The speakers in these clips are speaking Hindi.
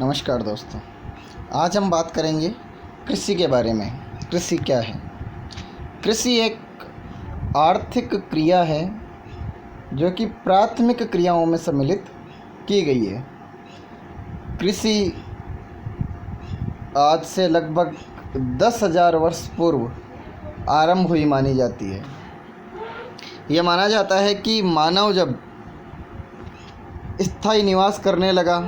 नमस्कार दोस्तों, आज हम बात करेंगे कृषि के बारे में। कृषि क्या है? कृषि एक आर्थिक क्रिया है जो कि प्राथमिक क्रियाओं में सम्मिलित की गई है। कृषि आज से लगभग 10,000 वर्ष पूर्व आरंभ हुई मानी जाती है। यह माना जाता है कि मानव जब स्थायी निवास करने लगा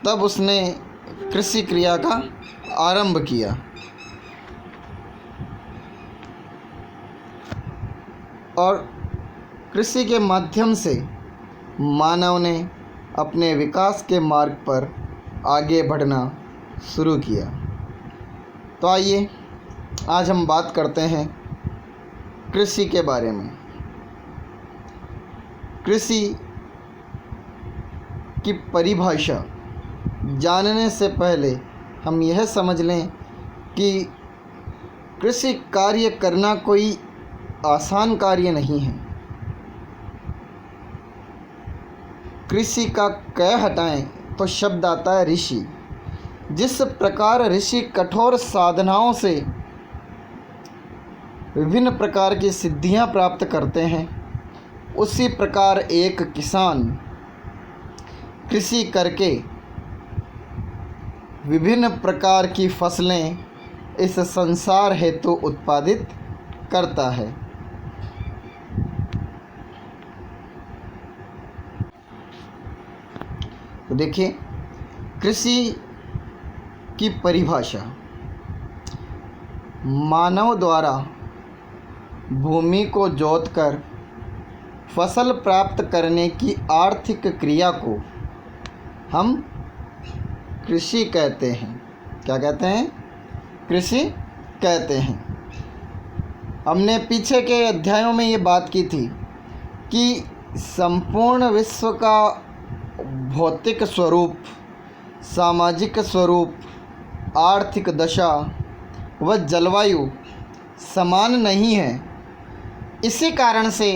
तब उसने कृषि क्रिया का आरंभ किया। और कृषि के माध्यम से मानव ने अपने विकास के मार्ग पर आगे बढ़ना शुरू किया। तो आइए आज हम बात करते हैं कृषि के बारे में। कृषि की परिभाषा जानने से पहले हम यह समझ लें कि कृषि कार्य करना कोई आसान कार्य नहीं है। कृषि का क हटाएं तो शब्द आता है ऋषि। जिस प्रकार ऋषि कठोर साधनाओं से विभिन्न प्रकार की सिद्धियां प्राप्त करते हैं, उसी प्रकार एक किसान कृषि करके विभिन्न प्रकार की फसलें इस संसार हेतु उत्पादित करता है। तो देखिए, कृषि की परिभाषा मानव द्वारा भूमि को जोतकर फसल प्राप्त करने की आर्थिक क्रिया को हम कृषि कहते हैं। क्या कहते हैं? कृषि कहते हैं। हमने पीछे के अध्यायों में ये बात की थी कि संपूर्ण विश्व का भौतिक स्वरूप, सामाजिक स्वरूप, आर्थिक दशा व जलवायु समान नहीं है। इसी कारण से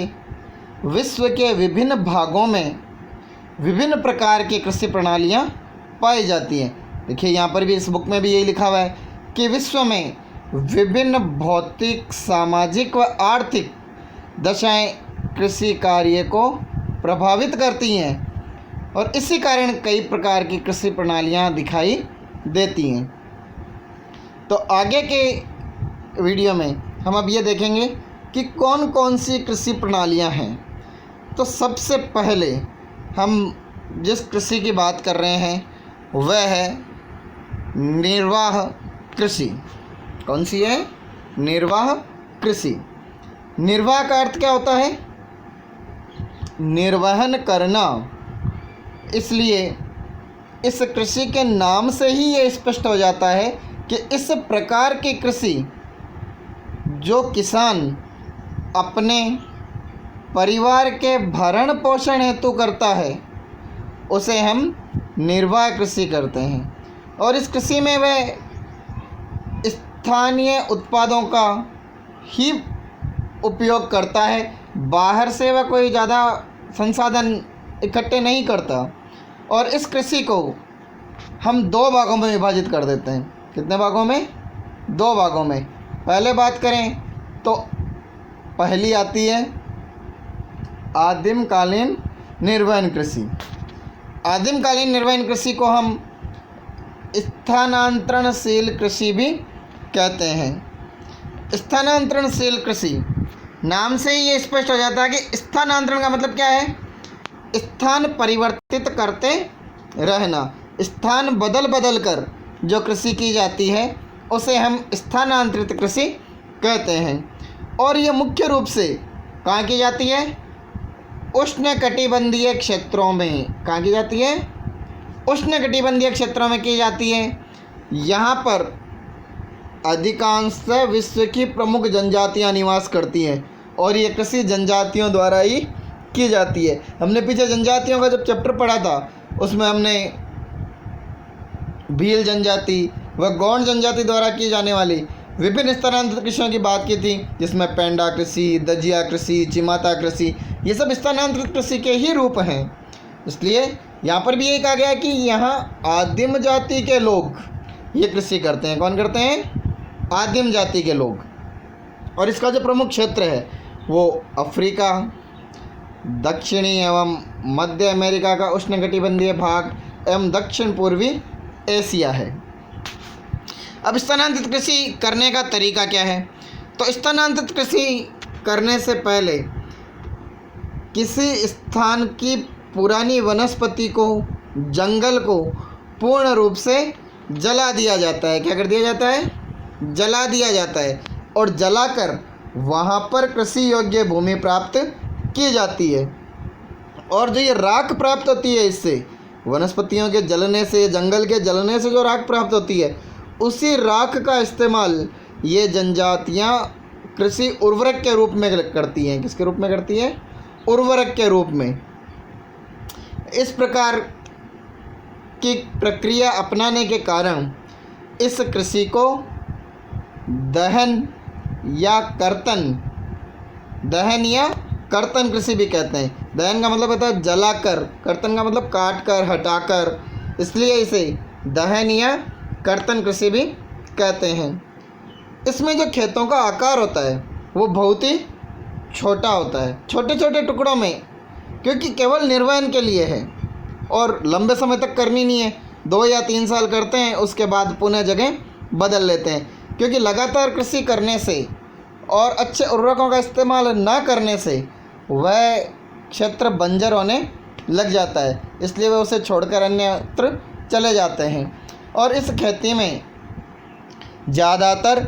विश्व के विभिन्न भागों में विभिन्न प्रकार की कृषि प्रणालियाँ पाई जाती हैं। देखिए, यहाँ पर भी इस बुक में भी यही लिखा हुआ है कि विश्व में विभिन्न भौतिक, सामाजिक व आर्थिक दशाएं कृषि कार्य को प्रभावित करती हैं और इसी कारण कई प्रकार की कृषि प्रणालियाँ दिखाई देती हैं। तो आगे के वीडियो में हम अब ये देखेंगे कि कौन कौन सी कृषि प्रणालियाँ हैं। तो सबसे पहले हम जिस कृषि की बात कर रहे हैं वह है निर्वाह कृषि। कौन सी है? निर्वाह कृषि। निर्वाह का अर्थ क्या होता है? निर्वहन करना। इसलिए इस कृषि के नाम से ही ये स्पष्ट हो जाता है कि इस प्रकार की कृषि जो किसान अपने परिवार के भरण पोषण हेतु करता है उसे हम निर्वाह कृषि करते हैं। और इस कृषि में वह स्थानीय उत्पादों का ही उपयोग करता है। बाहर से वह कोई ज़्यादा संसाधन इकट्ठे नहीं करता। और इस कृषि को हम दो भागों में विभाजित कर देते हैं। कितने भागों में? दो भागों में। पहले बात करें तो पहली आती है आदिमकालीन निर्वहन कृषि। आदिमकालीन निर्वहन कृषि को हम स्थानांतरणशील कृषि भी कहते हैं। स्थानांतरणशील कृषि नाम से ही ये स्पष्ट हो जाता है कि स्थानांतरण का मतलब क्या है? स्थान परिवर्तित करते रहना। स्थान बदल बदल कर जो कृषि की जाती है उसे हम स्थानांतरित कृषि कहते हैं। और ये मुख्य रूप से कहाँ की जाती है? उष्णकटिबंधीय क्षेत्रों में। कहाँ की जाती है? उष्णकटिबंधीय क्षेत्रों में की जाती है। यहाँ पर अधिकांश विश्व की प्रमुख जनजातियाँ निवास करती हैं और ये कृषि जनजातियों द्वारा ही की जाती है। हमने पीछे जनजातियों का जब चैप्टर पढ़ा था उसमें हमने भील जनजाति व गौंड जनजाति द्वारा की जाने वाली विभिन्न स्थानांतरित कृषियों की बात की थी, जिसमें पेंडा कृषि, दजिया कृषि, चिमाता कृषि, ये सब स्थानांतरित कृषि के ही रूप हैं। इसलिए यहाँ पर भी यही कहा गया है कि यहाँ आदिम जाति के लोग ये कृषि करते हैं। कौन करते हैं? आदिम जाति के लोग। और इसका जो प्रमुख क्षेत्र है वो अफ्रीका, दक्षिणी एवं मध्य अमेरिका का उष्णकटिबंधीय भाग एवं दक्षिण पूर्वी एशिया है। अब स्थानांतरित कृषि करने का तरीका क्या है? तो स्थानांतरित कृषि करने से पहले किसी स्थान की पुरानी वनस्पति को, जंगल को पूर्ण रूप से जला दिया जाता है। क्या कर दिया जाता है? जला दिया जाता है। और जलाकर वहाँ पर कृषि योग्य भूमि प्राप्त की जाती है। और जो ये राख प्राप्त होती है इससे, वनस्पतियों के जलने से, जंगल के जलने से जो राख प्राप्त होती है, उसी राख का इस्तेमाल ये जनजातियाँ कृषि उर्वरक के रूप में करती हैं। किसके रूप में करती हैं? उर्वरक के रूप में। इस प्रकार की प्रक्रिया अपनाने के कारण इस कृषि को दहन या कर्तन कृषि भी कहते हैं। दहन का मतलब होता है जलाकर, कर्तन का मतलब काट कर, हटाकर, इसलिए इसे दहन या कर्तन कृषि भी कहते हैं। इसमें जो खेतों का आकार होता है वो बहुत ही छोटा होता है, छोटे छोटे टुकड़ों में, क्योंकि केवल निर्वहन के लिए है और लंबे समय तक करनी नहीं है। 2 या 3 साल करते हैं, उसके बाद पुनः जगह बदल लेते हैं, क्योंकि लगातार कृषि करने से और अच्छे उर्वरकों का इस्तेमाल न करने से वह क्षेत्र बंजर होने लग जाता है, इसलिए वे उसे छोड़कर अन्यत्र चले जाते हैं। और इस खेती में ज़्यादातर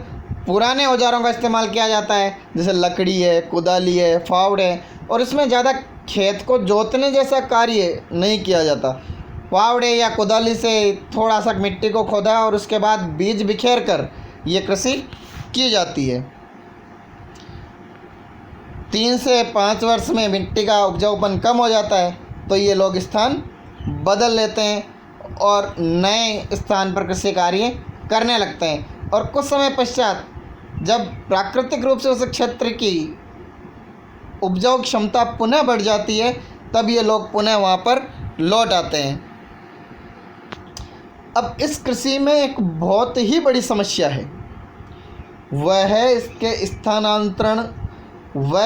पुराने औजारों का इस्तेमाल किया जाता है, जैसे लकड़ी है, कुदाली है, फावड़े है। और इसमें ज़्यादा खेत को जोतने जैसा कार्य नहीं किया जाता। फावड़े या कुदाली से थोड़ा सा मिट्टी को खोदा और उसके बाद बीज बिखेर कर ये कृषि की जाती है। 3 से 5 वर्ष में मिट्टी का उपजाऊपन कम हो जाता है, तो ये लोग स्थान बदल लेते हैं और नए स्थान पर कृषि कार्य करने लगते हैं। और कुछ समय पश्चात जब प्राकृतिक रूप से उस क्षेत्र की उपजाऊ क्षमता पुनः बढ़ जाती है, तब ये लोग पुनः वहाँ पर लौट आते हैं। अब इस कृषि में एक बहुत ही बड़ी समस्या है, वह है इसके स्थानांतरण व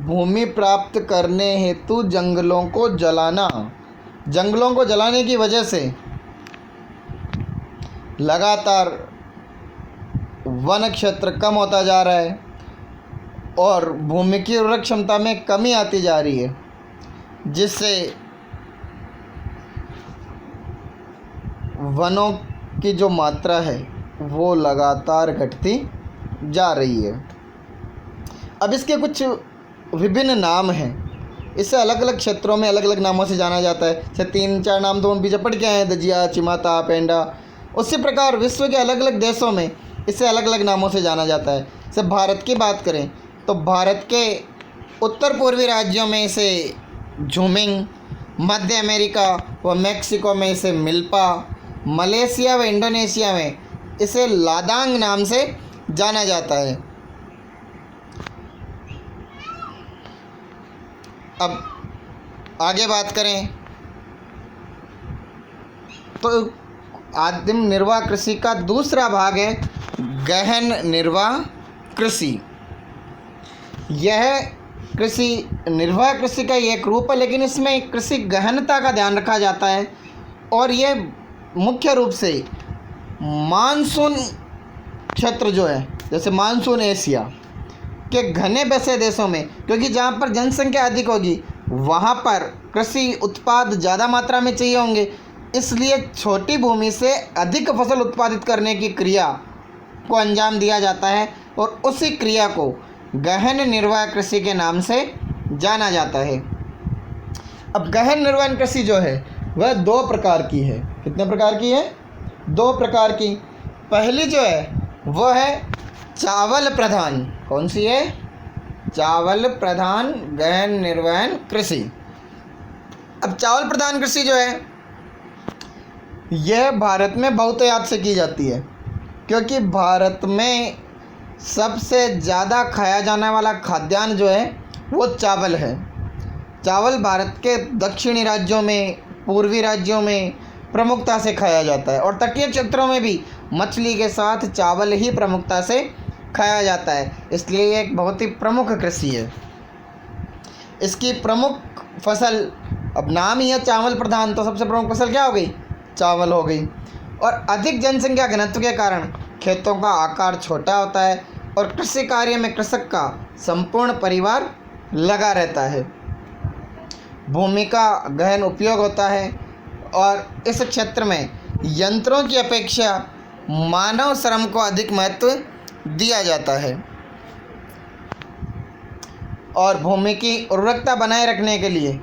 भूमि प्राप्त करने हेतु जंगलों को जलाना। जंगलों को जलाने की वजह से लगातार वन क्षेत्र कम होता जा रहा है और भूमि की उर्वरक क्षमता में कमी आती जा रही है, जिससे वनों की जो मात्रा है वो लगातार घटती जा रही है। अब इसके कुछ विभिन्न नाम हैं, इसे अलग अलग क्षेत्रों में अलग अलग नामों से जाना जाता है। जैसे 3-4 नाम तो उन पीछे पड़ के हैं, दजिया, चिमाता, पेंडा। उसी प्रकार विश्व के अलग अलग देशों में इसे अलग अलग नामों से जाना जाता है। जैसे भारत की बात करें तो भारत के उत्तर पूर्वी राज्यों में इसे झूमिंग, मध्य अमेरिका व मैक्सिको में इसे मिल्पा, मलेशिया व इंडोनेशिया में इसे लादांग नाम से जाना जाता है। अब आगे बात करें तो आदिम निर्वाह कृषि का दूसरा भाग है गहन निर्वाह कृषि। यह कृषि निर्वाह कृषि का एक रूप है, लेकिन इसमें कृषि गहनता का ध्यान रखा जाता है और यह मुख्य रूप से मानसून क्षेत्र जो है, जैसे मानसून एशिया के घने बसे देशों में, क्योंकि जहाँ पर जनसंख्या अधिक होगी वहाँ पर कृषि उत्पाद ज़्यादा मात्रा में चाहिए होंगे, इसलिए छोटी भूमि से अधिक फसल उत्पादित करने की क्रिया को अंजाम दिया जाता है और उसी क्रिया को गहन निर्वाह कृषि के नाम से जाना जाता है। अब गहन निर्वाह कृषि जो है वह 2 प्रकार की है। कितने प्रकार की है? 2 प्रकार की। पहली जो है वह है चावल प्रधान। कौन सी है? चावल प्रधान गहन निर्वहन कृषि। अब चावल प्रधान कृषि जो है यह भारत में बहुतायत से की जाती है, क्योंकि भारत में सबसे ज़्यादा खाया जाने वाला खाद्यान्न जो है वो चावल है। चावल भारत के दक्षिणी राज्यों में पूर्वी राज्यों में प्रमुखता से खाया जाता है और तटीय क्षेत्रों में भी मछली के साथ चावल ही प्रमुखता से खाया जाता है। इसलिए ये एक बहुत ही प्रमुख कृषि है। इसकी प्रमुख फसल, अब नाम ही है चावल प्रधान, तो सबसे प्रमुख फसल क्या हो गई? चावल हो गई। और अधिक जनसंख्या घनत्व के कारण खेतों का आकार छोटा होता है और कृषि कार्य में कृषक का संपूर्ण परिवार लगा रहता है। भूमि का गहन उपयोग होता है और इस क्षेत्र में यंत्रों की अपेक्षा मानव श्रम को अधिक महत्व दिया जाता है और भूमि की उर्वरकता बनाए रखने के लिए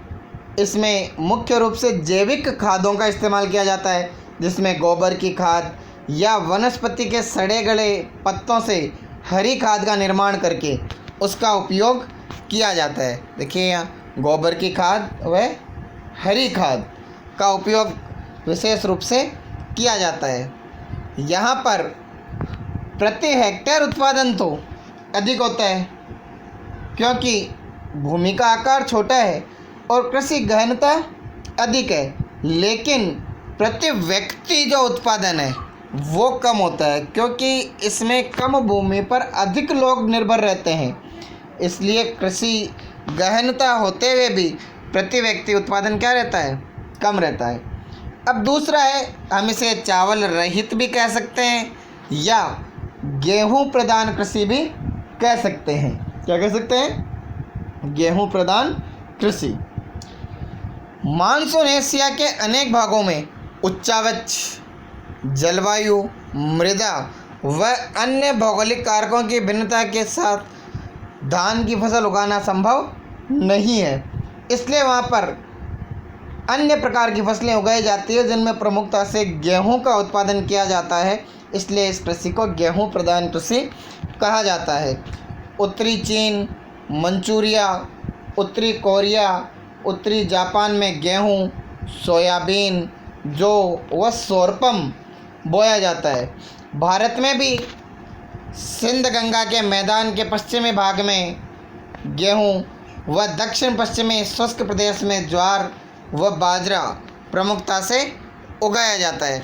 इसमें मुख्य रूप से जैविक खादों का इस्तेमाल किया जाता है, जिसमें गोबर की खाद या वनस्पति के सड़े गले पत्तों से हरी खाद का निर्माण करके उसका उपयोग किया जाता है। देखिए यहाँ गोबर की खाद व हरी खाद का उपयोग विशेष रूप से किया जाता है। यहाँ पर प्रति हेक्टेयर उत्पादन तो अधिक होता है क्योंकि भूमि का आकार छोटा है और कृषि गहनता अधिक है, लेकिन प्रति व्यक्ति जो उत्पादन है वो कम होता है क्योंकि इसमें कम भूमि पर अधिक लोग निर्भर रहते हैं। इसलिए कृषि गहनता होते हुए भी प्रति व्यक्ति उत्पादन क्या रहता है? कम रहता है। अब दूसरा है, हम इसे चावल रहित भी कह सकते हैं या गेहूं प्रधान कृषि भी कह सकते हैं। क्या कह सकते हैं? गेहूं प्रधान कृषि। मानसून एशिया के अनेक भागों में उच्चावच जलवायु, मृदा व अन्य भौगोलिक कारकों की भिन्नता के साथ धान की फसल उगाना संभव नहीं है। इसलिए वहाँ पर अन्य प्रकार की फसलें उगाई जाती है जिनमें प्रमुखता से गेहूं का उत्पादन किया जाता है। इसलिए इस कृषि को गेहूं प्रधान कृषि कहा जाता है। उत्तरी चीन, मंचूरिया, उत्तरी कोरिया, उत्तरी जापान में गेहूं, सोयाबीन, जौ व सोरपम बोया जाता है। भारत में भी सिंध गंगा के मैदान के पश्चिमी भाग में गेहूं व दक्षिण पश्चिमी शुष्क प्रदेश में ज्वार व बाजरा प्रमुखता से उगाया जाता है।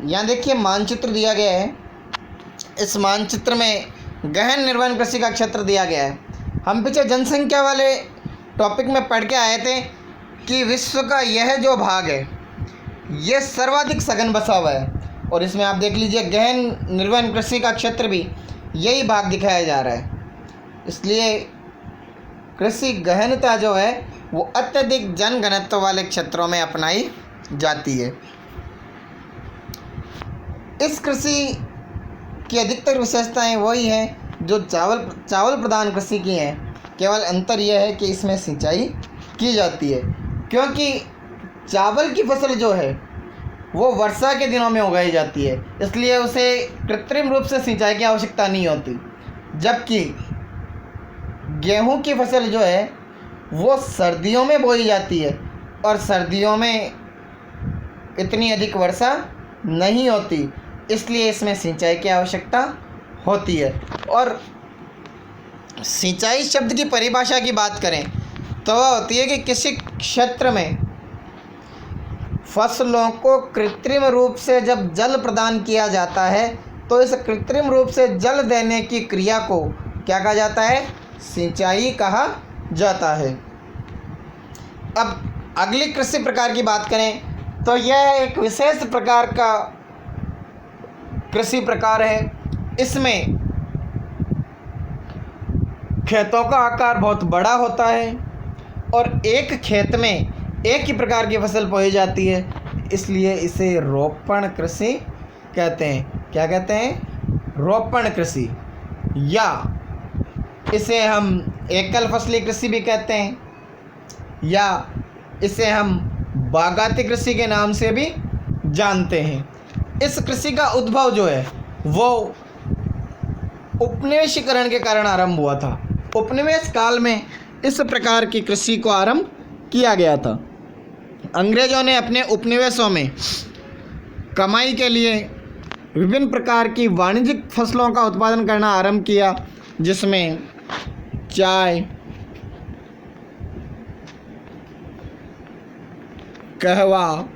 यहाँ देखिए मानचित्र दिया गया है। इस मानचित्र में गहन निर्वहन कृषि का क्षेत्र दिया गया है। हम पीछे जनसंख्या वाले टॉपिक में पढ़ के आए थे कि विश्व का यह जो भाग है ये सर्वाधिक सघन बसा हुआ है और इसमें आप देख लीजिए गहन निर्वहन कृषि का क्षेत्र भी यही भाग दिखाया जा रहा है। इसलिए कृषि गहनता जो है वो अत्यधिक जनघनत्व वाले क्षेत्रों में अपनाई जाती है। इस कृषि की अधिकतर विशेषताएं वही हैं जो चावल प्रधान कृषि की हैं। केवल अंतर यह है कि इसमें सिंचाई की जाती है क्योंकि चावल की फसल जो है वो वर्षा के दिनों में उगाई जाती है, इसलिए उसे कृत्रिम रूप से सिंचाई की आवश्यकता नहीं होती। जबकि गेहूं की फसल जो है वो सर्दियों में बोई जाती है और सर्दियों में इतनी अधिक वर्षा नहीं होती, इसलिए इसमें सिंचाई की आवश्यकता होती है। और सिंचाई शब्द की परिभाषा की बात करें तो वह होती है कि किसी क्षेत्र में फसलों को कृत्रिम रूप से जब जल प्रदान किया जाता है तो इस कृत्रिम रूप से जल देने की क्रिया को क्या कहा जाता है? सिंचाई कहा जाता है। अब अगली कृषि प्रकार की बात करें तो यह एक विशेष प्रकार का कृषि प्रकार है। इसमें खेतों का आकार बहुत बड़ा होता है और एक खेत में एक ही प्रकार की फसल बोई जाती है, इसलिए इसे रोपण कृषि कहते हैं। क्या कहते हैं? रोपण कृषि, या इसे हम एकल फसली कृषि भी कहते हैं, या इसे हम बागाती कृषि के नाम से भी जानते हैं। इस कृषि का उद्भव जो है वो उपनिवेशीकरण के कारण आरंभ हुआ था। उपनिवेश काल में इस प्रकार की कृषि को आरंभ किया गया था। अंग्रेजों ने अपने उपनिवेशों में कमाई के लिए विभिन्न प्रकार की वाणिज्यिक फसलों का उत्पादन करना आरंभ किया, जिसमें चाय, कहवा,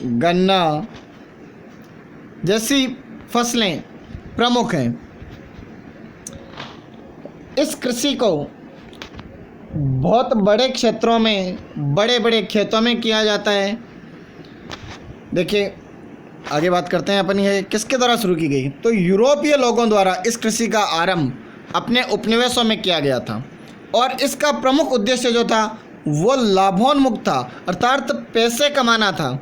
गन्ना जैसी फसलें प्रमुख हैं। इस कृषि को बहुत बड़े क्षेत्रों में, बड़े बड़े खेतों में किया जाता है। देखिए आगे बात करते हैं अपन, ये किसके द्वारा शुरू की गई? तो यूरोपीय लोगों द्वारा इस कृषि का आरंभ अपने उपनिवेशों में किया गया था और इसका प्रमुख उद्देश्य जो था वो लाभोन्मुख था, अर्थात पैसे कमाना था।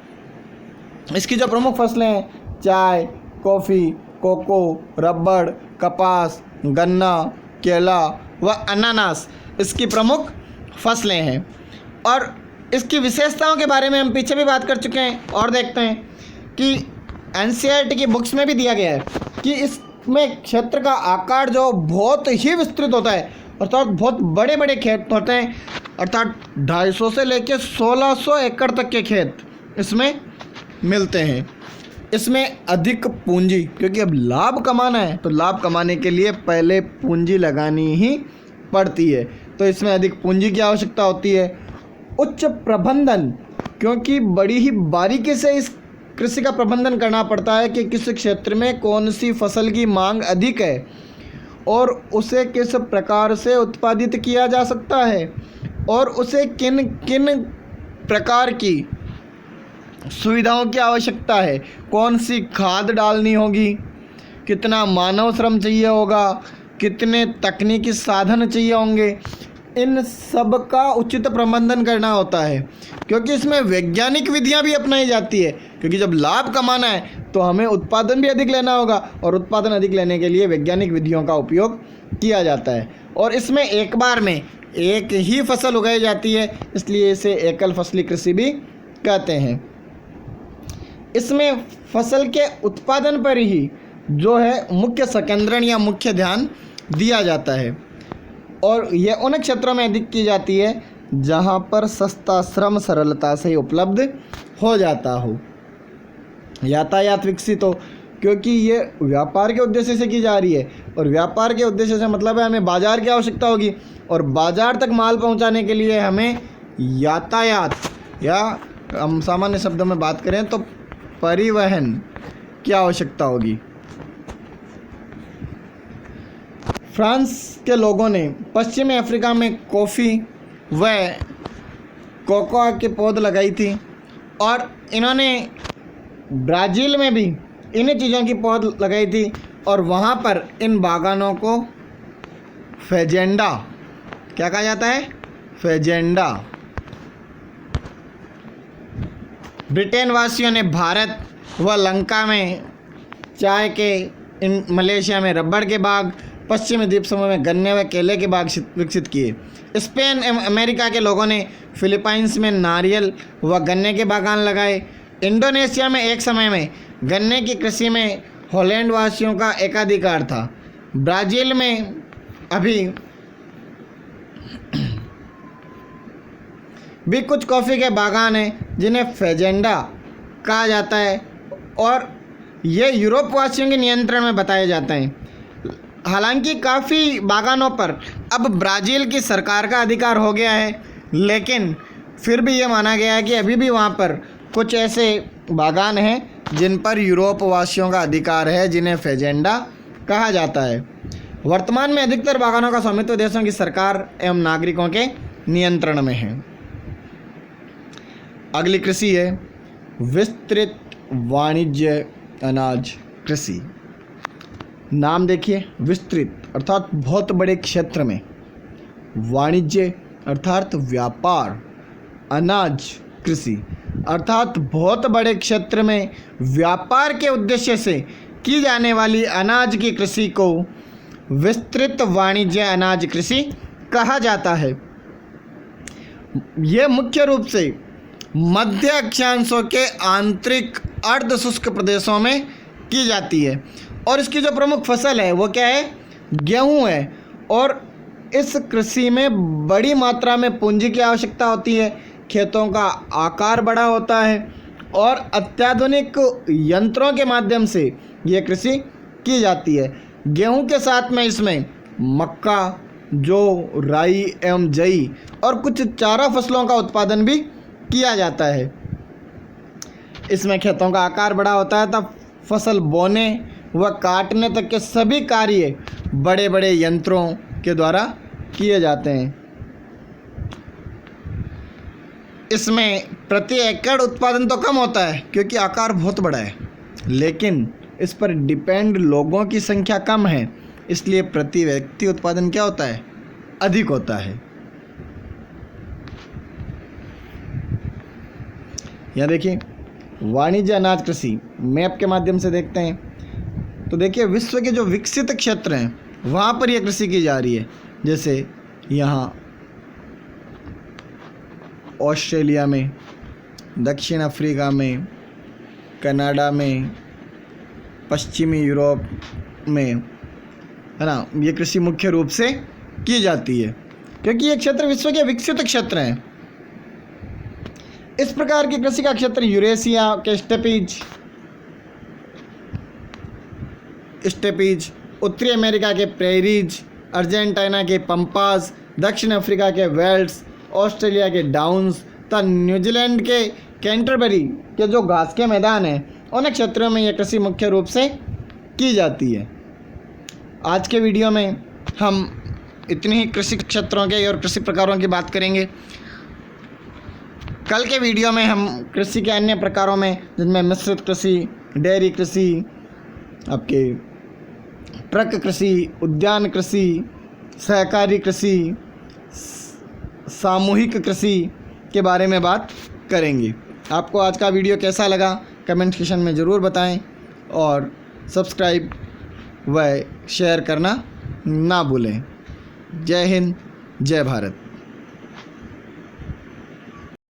इसकी जो प्रमुख फसलें हैं चाय, कॉफ़ी, कोको, रबड़, कपास, गन्ना, केला व अनानास इसकी प्रमुख फसलें हैं। और इसकी विशेषताओं के बारे में हम पीछे भी बात कर चुके हैं और देखते हैं कि NCERT की बुक्स में भी दिया गया है कि इसमें क्षेत्र का आकार जो बहुत ही विस्तृत होता है, अर्थात बहुत बड़े बड़े खेत होते हैं, अर्थात 250 से लेकर 1600 एकड़ तक के खेत इसमें मिलते हैं। इसमें अधिक पूंजी, क्योंकि अब लाभ कमाना है तो लाभ कमाने के लिए पहले पूंजी लगानी ही पड़ती है, तो इसमें अधिक पूंजी की आवश्यकता होती है। उच्च प्रबंधन, क्योंकि बड़ी ही बारीकी से इस कृषि का प्रबंधन करना पड़ता है कि किस क्षेत्र में कौन सी फसल की मांग अधिक है और उसे किस प्रकार से उत्पादित किया जा सकता है और उसे किन किन प्रकार की सुविधाओं की आवश्यकता है, कौन सी खाद डालनी होगी, कितना मानव श्रम चाहिए होगा, कितने तकनीकी साधन चाहिए होंगे, इन सब का उचित प्रबंधन करना होता है। क्योंकि इसमें वैज्ञानिक विधियां भी अपनाई जाती है, क्योंकि जब लाभ कमाना है तो हमें उत्पादन भी अधिक लेना होगा और उत्पादन अधिक लेने के लिए वैज्ञानिक विधियों का उपयोग किया जाता है। और इसमें एक बार में एक ही फसल उगाई जाती है, इसलिए इसे एकल फसली कृषि भी कहते हैं। इसमें फसल के उत्पादन पर ही जो है मुख्य संकेंद्रण या मुख्य ध्यान दिया जाता है और यह उन क्षेत्रों में अधिक की जाती है जहां पर सस्ता श्रम सरलता से उपलब्ध हो जाता हो, यातायात विकसित हो, क्योंकि ये व्यापार के उद्देश्य से की जा रही है और व्यापार के उद्देश्य से मतलब है हमें बाज़ार की आवश्यकता होगी और बाज़ार तक माल पहुंचाने के लिए हमें यातायात, या हम सामान्य शब्दों में बात करें तो परिवहन की आवश्यकता होगी। फ्रांस के लोगों ने पश्चिमी अफ्रीका में कॉफ़ी व कोकोआ के पौध लगाई थी और इन्होंने ब्राज़ील में भी इन्हीं चीज़ों की पौध लगाई थी और वहाँ पर इन बागानों को फेजेंडा, क्या कहा जाता है? फेजेंडा। ब्रिटेन वासियों ने भारत व लंका में चाय के, इन मलेशिया में रबड़ के बाग, पश्चिमी द्वीप समूह में गन्ने व केले के बाग विकसित किए। स्पेन एवं अमेरिका के लोगों ने फिलीपाइंस में नारियल व गन्ने के बागान लगाए। इंडोनेशिया में एक समय में गन्ने की कृषि में हॉलैंड वासियों का एकाधिकार था। ब्राज़ील में अभी भी कुछ कॉफ़ी के बागान हैं जिन्हें फेजेंडा कहा जाता है और ये यूरोप वासियों के नियंत्रण में बताए जाते हैं। हालांकि काफ़ी बागानों पर अब ब्राज़ील की सरकार का अधिकार हो गया है, लेकिन फिर भी ये माना गया है कि अभी भी वहाँ पर कुछ ऐसे बागान हैं जिन पर यूरोप वासियों का अधिकार है, जिन्हें फेजेंडा कहा जाता है। वर्तमान में अधिकतर बागानों का स्वामित्व देशों की सरकार एवं नागरिकों के नियंत्रण में है। अगली कृषि है विस्तृत वाणिज्य अनाज कृषि। नाम देखिए, विस्तृत अर्थात बहुत बड़े क्षेत्र में, वाणिज्य अर्थात व्यापार, अनाज कृषि अर्थात बहुत बड़े क्षेत्र में व्यापार के उद्देश्य से की जाने वाली अनाज की कृषि को विस्तृत वाणिज्य अनाज कृषि कहा जाता है। यह मुख्य रूप से मध्य अक्षांशों के आंतरिक अर्ध शुष्क प्रदेशों में की जाती है और इसकी जो प्रमुख फसल है वो क्या है? गेहूं है। और इस कृषि में बड़ी मात्रा में पूंजी की आवश्यकता होती है, खेतों का आकार बड़ा होता है और अत्याधुनिक यंत्रों के माध्यम से ये कृषि की जाती है। गेहूं के साथ में इसमें मक्का, जौ, राई एवं जई और कुछ चारा फसलों का उत्पादन भी किया जाता है। इसमें खेतों का आकार बड़ा होता है तब फसल बोने व काटने तक के सभी कार्य बड़े बड़े यंत्रों के द्वारा किए जाते हैं। इसमें प्रति एकड़ उत्पादन तो कम होता है क्योंकि आकार बहुत बड़ा है, लेकिन इस पर डिपेंड लोगों की संख्या कम है, इसलिए प्रति व्यक्ति उत्पादन क्या होता है, अधिक होता है। यहाँ देखिए वाणिज्य अनाज कृषि मैप के माध्यम से देखते हैं तो देखिए विश्व के जो विकसित क्षेत्र हैं वहाँ पर यह कृषि की जा रही है। जैसे यहाँ ऑस्ट्रेलिया में, दक्षिण अफ्रीका में, कनाडा में, पश्चिमी यूरोप में, है ना, ये कृषि मुख्य रूप से की जाती है क्योंकि ये क्षेत्र विश्व के विकसित क्षेत्र हैं। इस प्रकार की कृषि का क्षेत्र यूरेशिया के स्टेपीज, उत्तरी अमेरिका के प्रेरीज, अर्जेंटीना के पंपास, दक्षिण अफ्रीका के वेल्ड्स, ऑस्ट्रेलिया के डाउन्स तथा न्यूजीलैंड के कैंटरबरी के जो घास के मैदान हैं उन क्षेत्रों में यह कृषि मुख्य रूप से की जाती है। आज के वीडियो में हम इतनी ही कृषि क्षेत्रों के और कृषि प्रकारों की बात करेंगे। कल के वीडियो में हम कृषि के अन्य प्रकारों में जिनमें मिश्रित कृषि, डेयरी कृषि, आपके ट्रक कृषि, उद्यान कृषि, सहकारी कृषि, सामूहिक कृषि के बारे में बात करेंगे। आपको आज का वीडियो कैसा लगा कमेंट सेक्शन में ज़रूर बताएं और सब्सक्राइब व शेयर करना ना भूलें। जय हिंद, जय भारत।